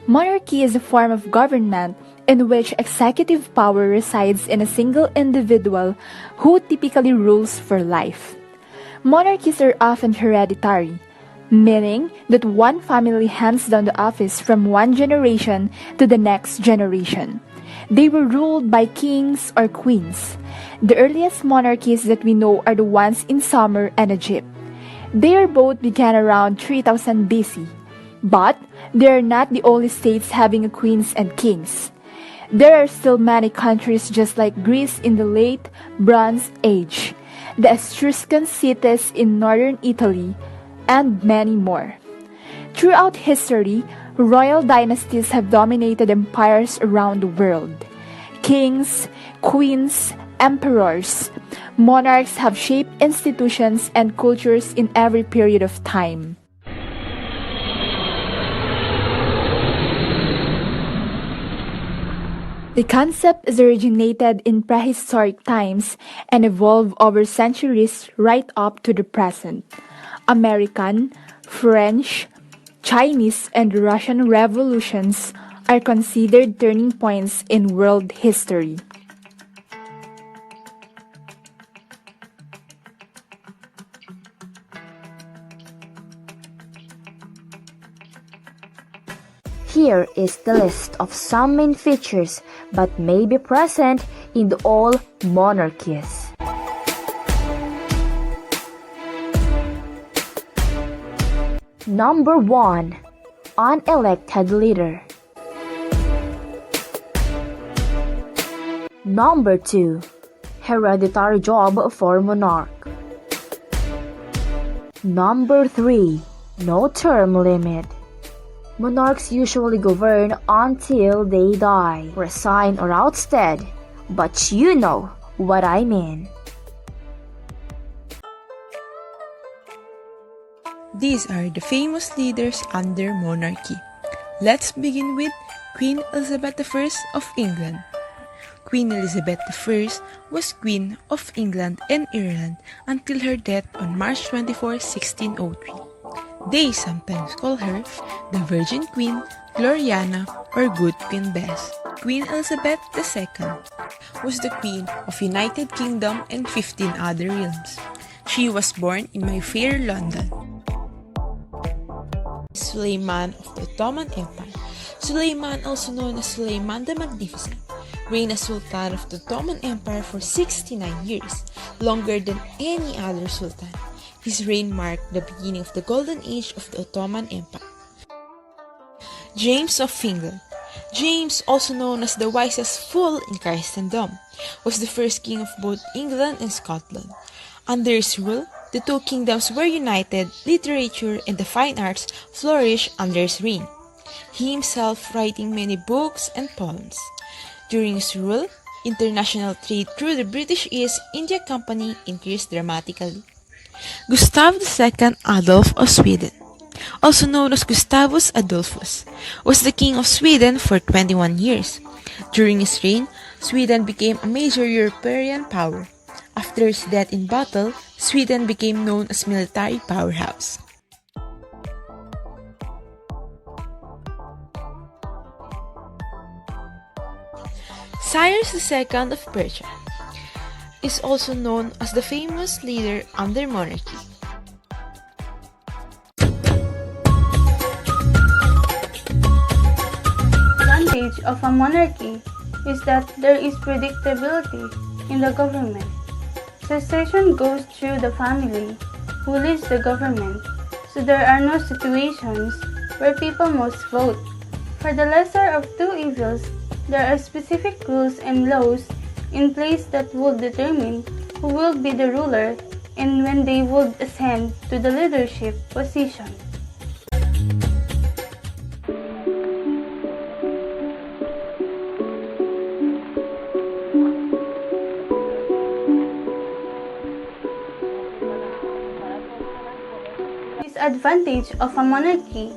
Monarchy is a form of government in which executive power resides in a single individual who typically rules for life. Monarchies are often hereditary, meaning that one family hands down the office from one generation to the next generation. They were ruled by kings or queens. The earliest monarchies that we know are the ones in Sumer and Egypt. They both began around 3000 BC. But they are not the only states having queens and kings. There are still many countries just like Greece in the late Bronze Age, the Etruscan cities in northern Italy, and many more. Throughout history, royal dynasties have dominated empires around the world. Kings, queens, emperors, monarchs have shaped institutions and cultures in every period of time. The concept is originated in prehistoric times and evolved over centuries right up to the present. American, French, Chinese, and Russian revolutions are considered turning points in world history. Here is the list of some main features but may be present in all monarchies. Number 1. Unelected leader. Number 2. Hereditary job for monarch. Number 3. No term limit. Monarchs usually govern until they die, resign, or ousted, but you know what I mean. These are the famous leaders under monarchy. Let's begin with Queen Elizabeth I of England. Queen Elizabeth I was Queen of England and Ireland until her death on March 24, 1603. They sometimes call her the Virgin Queen, Gloriana, or Good Queen Bess. Queen Elizabeth II was the Queen of United Kingdom and 15 other realms. She was born in my fair London. Suleiman of the Ottoman Empire. Suleiman, also known as Suleiman the Magnificent, reigned as Sultan of the Ottoman Empire for 69 years, longer than any other sultan. His reign marked the beginning of the Golden Age of the Ottoman Empire. James of England. James, also known as the wisest fool in Christendom, was the first king of both England and Scotland. Under his rule, the two kingdoms were united, literature and the fine arts flourished under his reign, he himself writing many books and poems. During his rule, international trade through the British East India Company increased dramatically. Gustav II Adolf of Sweden, also known as Gustavus Adolphus, was the king of Sweden for 21 years. During his reign, Sweden became a major European power. After his death in battle, Sweden became known as military powerhouse. Cyrus II of Persia is also known as the famous leader under monarchy. The advantage of a monarchy is that there is predictability in the government. Succession goes through the family who leads the government, so there are no situations where people must vote. For the lesser of two evils, there are specific rules and laws in place that will determine who will be the ruler and when they would ascend to the leadership position. Disadvantage of a monarchy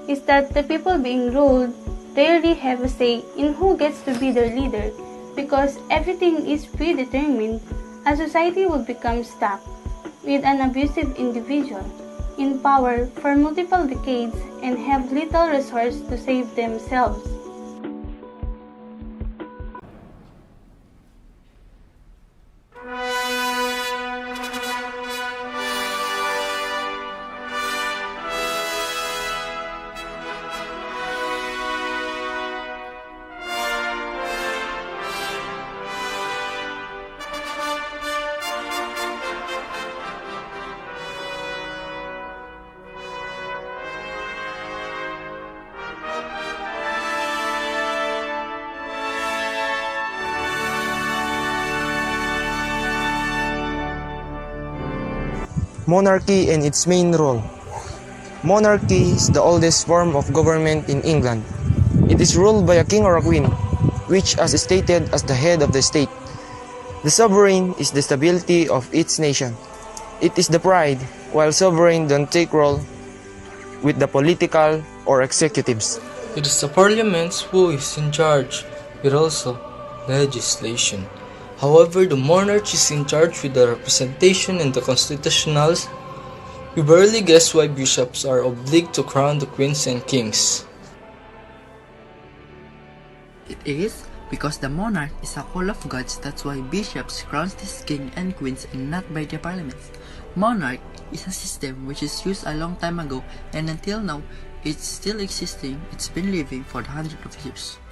is that the people being ruled rarely have a say in who gets to be their leader. Because everything is predetermined, a society will become stuck with an abusive individual. in power for multiple decades and have little resource to save themselves. Monarchy and its main role. Monarchy is the oldest form of government in England. It is ruled by a king or a queen, which is stated as the head of the state. The sovereign is the stability of its nation. It is the pride, while sovereign don't take role with the political or executives. It is the parliament who is in charge, with also legislation. However, the monarch is in charge with the representation and the constitutionals. We barely guess why bishops are obliged to crown the queens and kings. It is because the monarch is a call of gods. That's why bishops crown his king and queens and not by the parliaments. Monarch is a system which is used a long time ago, and until now it's still existing. It's been living for hundreds of years.